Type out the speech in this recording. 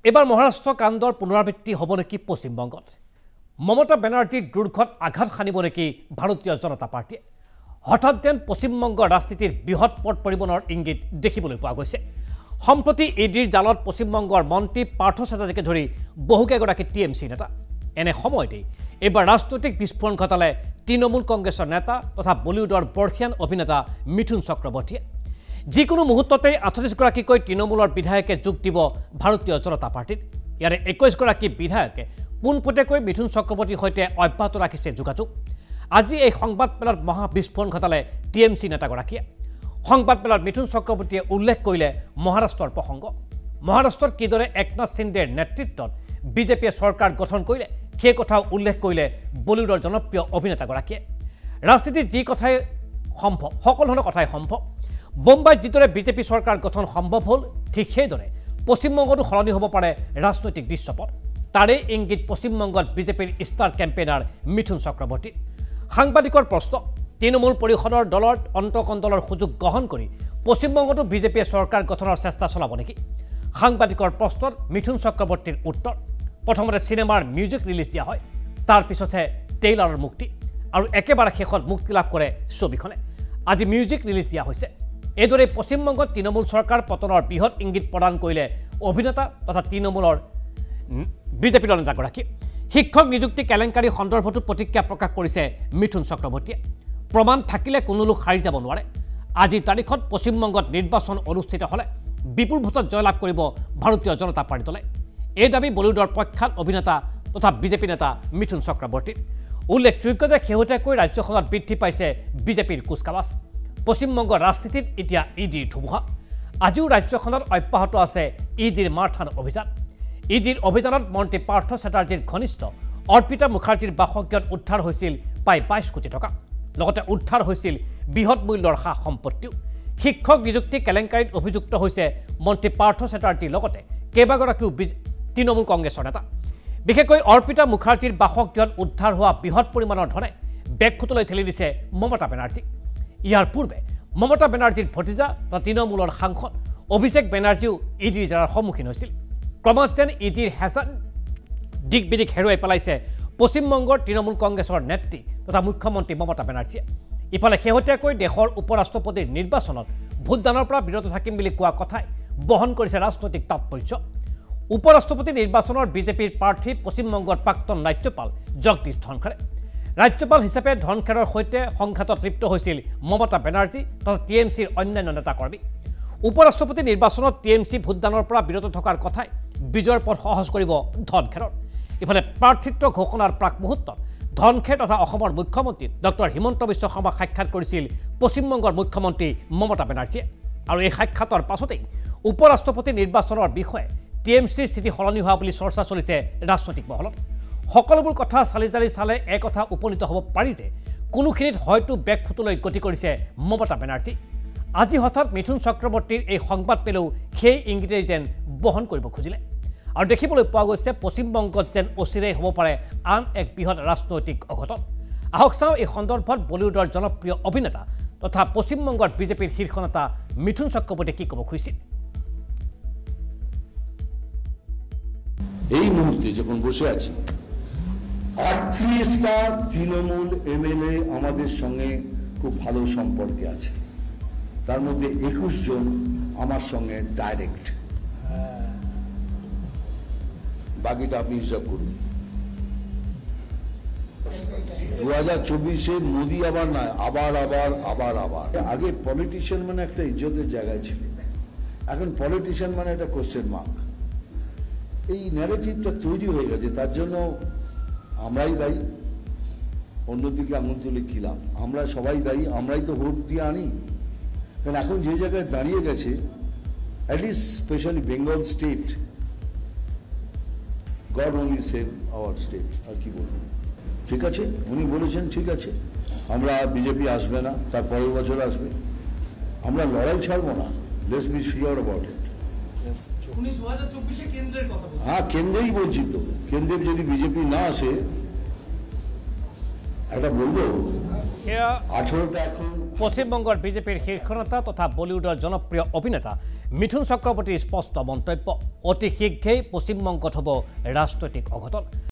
এবাৰ মহাৰাষ্ট্ৰ কাণ্ডৰ পুনৰাবৃত্তি হ'ব নেকি পশ্চিমবংগত মমতা বেনাৰ্জীৰ দুৰ্ঘট আঘাত হানিব নেকি ভাৰতীয় জনতা পাৰ্টিয়ে হঠাৎ যেন পশ্চিমবংগৰ ৰাজনীতিৰ বৃহৎ পট পৰিবৰ্তনৰ ইংগিত দেখিবলৈ পোৱা গৈছে সম্প্ৰতি ইডিৰ জালত পশ্চিমবংগৰ মন্ত্ৰী পাৰ্থ চ্যাটাৰ্জীকে ধৰি বহুকেইগৰাকী টিএমচি নেতা এনে সময়তেই এবাৰ ৰাজনৈতিক বিস্ফোৰণ ঘটালে তৃণমূল কংগ্ৰেছৰ নেতা তথা বলিউডৰ বৰ্ষীয়ান অভিনেতা মিথুন চক্ৰৱৰ্তীয়ে যিকোনো মুহূৰ্ততেই 38গৰাকীকৈ তৃণমূলৰ বিধায়কে যোগ দিব ভাৰতীয় জনতা পাৰ্টিত ইয়াৰে 21গৰাকী বিধায়কে পোনপটীয়াকৈ মিথুন চক্ৰৱৰ্তীৰ সৈতে অব্যাহত ৰাখিছে যোগাযোগ আজি এই সংবাদমেলত মহা বিস্ফোৰণ ঘটালে টিএমচি নেতাগৰাকীয়ে সংবাদমেলত মিথুন চক্ৰৱৰ্তীয়ে উল্লেখ কৰিলে মহাৰাষ্ট্ৰৰ প্ৰসংগ মহাৰাষ্ট্ৰত কিদৰে একনাথ সিন্দেৰ নেতৃত্বত বিজেপিয়ে চৰকাৰ গঠন কৰিলে সেই কথাও উল্লেখ কৰিলে বলিউডৰ জনপ্ৰিয় অভিনেতাগৰাকীয়ে ৰাজনীতিত যি কথাই সম্ভৱ সকলো ধৰণৰ কথাই সম্ভৱ বোম্বাইত যিদৰে বিজেপি চৰকাৰ গঠন সম্ভৱ হ'ল ঠিক সেইদৰে পশ্চিমবংগতো সলনি হ'ব পাৰে ৰাজনৈতিক দৃশ্যপট তাৰে ইংগিত পশ্চিমবংগত বিজেপিৰ ষ্টাৰ কেম্পেইনাৰ মিথুন চক্ৰৱৰ্তী সাংবাদিকৰ প্ৰশ্ন তৃণমূল পৰিষদৰ দলৰ অন্তকণ্ডলৰ সুযোগ গ্ৰহণ কৰি পশ্চিমবংগতো বিজেপিয়ে চৰকাৰ গঠনৰ চেষ্টা চলাব নেকি সাংবাদিকৰ প্ৰশ্নত মিথুন চক্ৰৱৰ্তীৰ উত্তৰ প্ৰথমতে চিনেমাৰ মিউজিক ৰিলিজ দিয়া হয় তাৰ পিছতহে ট্ৰেইলাৰৰ মুক্তি আৰু একেবাৰে শেষত মুক্তি লাভ কৰে ছবিখনে আজি মিউজিক ৰিলিজ দিয়া হৈছে এইদৰে পশ্চিমবংগত তৃণমূল চৰকাৰ পতনৰ বৃহৎ ইংগিত প্ৰদান কৰিলে অভিনেতা তথা তৃণমূলৰ বিজেপিৰ নেতাগৰাকী শিক্ষক নিযুক্তি কেলেংকাৰী সন্দৰ্ভতো প্ৰতিক্ৰিয়া প্ৰকাশ কৰিছে মিথুন চক্ৰৱৰ্তীয়ে প্ৰমাণ থাকিলে কোনো লোক হাৰি যাব নোৱাৰে আজিৰ তাৰিখত পশ্চিমবংগত নিৰ্বাচন অনুষ্ঠিত হ'লে বিপুল ভোটত জয়লাভ কৰিব ভাৰতীয় জনতা পাৰ্টি দলে এই দাবী বলিউডৰ প্ৰখ্যাত অভিনেতা তথা বিজেপি নেতা মিথুন চক্ৰৱৰ্তীৰ উল্লেখযোগ্য যে শেহতীয়াকৈ ৰাজ্যখনত বৃদ্ধি পাইছে বিজেপিৰ কুচকাৱাজ পশ্চিমবংগৰ ৰাজনীতিত এতিয়া ইডিৰ ধুমুহা আজিও ৰাজ্যখনত অব্যাহত আছে ইডিৰ মাৰথান অভিযান ইডিৰ অভিযানত মন্ত্ৰী পাৰ্থ চ্যাটাৰ্জীৰ ঘনিষ্ঠ অৰ্পিতা মুখাৰ্জীৰ বাসগৃহত উদ্ধাৰ হৈছিল প্ৰায় 22 কোটি টকা লগতে উদ্ধাৰ হৈছিল বৃহৎ মূল্যৰ সা সম্পত্তিও শিক্ষক নিযুক্তি কেলেংকাৰীত অভিযুক্ত হৈছে মন্ত্ৰী পাৰ্থ চ্যাটাৰ্জীৰ লগতে কেইবাগৰাকীও তৃণমূল কংগ্ৰেছৰ নেতা বিশেষকৈ অৰ্পিতা মুখাৰ্জীৰ বাসগৃহত উদ্ধাৰ হোৱা বৃহৎ পৰিমাণৰ ধনে বেকফুটলৈ ঠেলি দিছে মমতা বেনাৰ্জী ইয়াৰ পূৰ্বে মমতা বেনাৰ্জীৰ ভতিজা তথা তৃণমূলৰ সাংসদ অভিষেক বেনাৰ্জীও ইডিৰ জেৰাৰ সন্মুখীন হৈছিল ক্ৰমাৎ যেন ইডিৰ হেঁচাত দিক বিদিক হেৰুৱাই পেলাইছে পশ্চিমবংগৰ তৃণমূল কংগ্ৰেছৰ নেত্ৰী তথা মুখ্যমন্ত্ৰী মমতা বেনাৰ্জীয়ে ইফালে শেহতীয়াকৈ দেশৰ উপৰাষ্ট্ৰপতিৰ নিৰ্বাচনত ভোটদানৰ পৰা বিৰত থাকিম বুলি কোৱা কথাই বহন কৰিছে ৰাজনৈতিক তাৎপৰ্য উপৰাষ্ট্ৰপতি নিৰ্বাচনৰ বিজেপিৰ প্ৰাৰ্থী পশ্চিমবংগৰ প্ৰাক্তন ৰাজ্যপাল জগদীশ ধনখড়ে ৰাজ্যপাল হিচাপে ধনখড়ৰ সৈতে সংঘাতত লিপ্ত হৈছিল মমতা বেনাৰ্জী তথা টিএমচিৰ অন্যান্য নেতাকৰ্মী উপৰাষ্ট্ৰপতি নিৰ্বাচনত টিএমচি ভোটদানৰ পৰা বিৰত থকাৰ কথাই বিজয়ৰ পথ সহজ কৰিব ধনখড়ৰ ইফালে প্ৰাৰ্থিত্ব ঘোষণাৰ প্ৰাক মুহূৰ্তত ধনখড় তথা অসমৰ মুখ্যমন্ত্ৰী ডক্টৰ হিমন্ত বিশ্ব শৰ্মাক সাক্ষাৎ কৰিছিল পশ্চিমবংগৰ মুখ্যমন্ত্ৰী মমতা বেনাৰ্জীয়ে আৰু এই সাক্ষাতৰ পাছতেই উপৰাষ্ট্ৰপতি নিৰ্বাচনৰ বিষয়ে টিএমচিৰ স্থিতি সলনি হোৱা বুলি চৰ্চা চলিছে ৰাজনৈতিক মহলত সকলোবোৰ কথা চালি জালি চালে এক কথা উপনীত হ'ব পাৰি যে কোনোখিনিত হয়তো বেকফুটলৈ গতি কৰিছে মমতা বেনাৰ্জী আজি হঠাৎ মিথুন চক্ৰৱৰ্তীৰ এই সংবাদ পেলেও সেই ইংগিতেই যেন বহন কৰিব খুজিলে আৰু দেখিবলৈ পোৱা গৈছে পশ্চিমবংগত যেন অচিৰেই হ'ব পাৰে আন এক বৃহৎ ৰাজনৈতিক অঘটন আহক চাওঁ এই সন্দৰ্ভত বলিউডৰ জনপ্ৰিয় অভিনেতা তথা পশ্চিমবংগৰ বিজেপিৰ শীৰ্ষ নেতা মিথুন চক্ৰৱৰ্তীয়ে কি ক'ব খুজিছিল এই মুহূর্তে যখন বসে আছি 38টা তৃণমূল এমএলএ আমাদের সঙ্গে খুব ভালো সম্পর্কে আছে তার মধ্যে 21 জন আমার সঙ্গে ডাইরেক্ট বাকিটা আপনি হিসাব করুন 2024-এ মোদি আবার না আবার আগে পলিটিশিয়ান মানে একটা ইজ্জতের জায়গায় ছিল এখন পলিটিশিয়ান মানে একটা কোশ্চেন মার্ক এই ন্যারেটিভটা তৈরি হয়ে গেছে তার জন্য আমরাই দায়ী অন্যদিকে আঙুল তুলে কি লাভ আমরা সবাই দায়ী আমরাই তো ভোট দিয়ে আনি কারণ এখন যে জায়গায় দাঁড়িয়ে গেছে at least specially Bengal state God only save our state আর কি বলবো ঠিক আছে উনি বলেছেন ঠিক আছে আমরা বিজেপি আসবে না তার পরের বছর আসবে আমরা লড়াই ছাড়বো না let's be sure about it হ্যাঁ কেন্দ্রেই বলছি তো কেন্দ্রে যদি বিজেপি না আসে একটা বলবো এয়া 18টা এখন পশ্চিমবঙ্গৰ বিজেপিৰ শীৰ্ষ নেতা তথা বলিউডৰ জনপ্ৰিয় অভিনেতা মিথুন চক্ৰৱৰ্তীৰ স্পষ্ট মন্তব্য অতি শীঘ্ৰেই পশ্চিমবংগত হ'ব ৰাজনৈতিক অঘটন।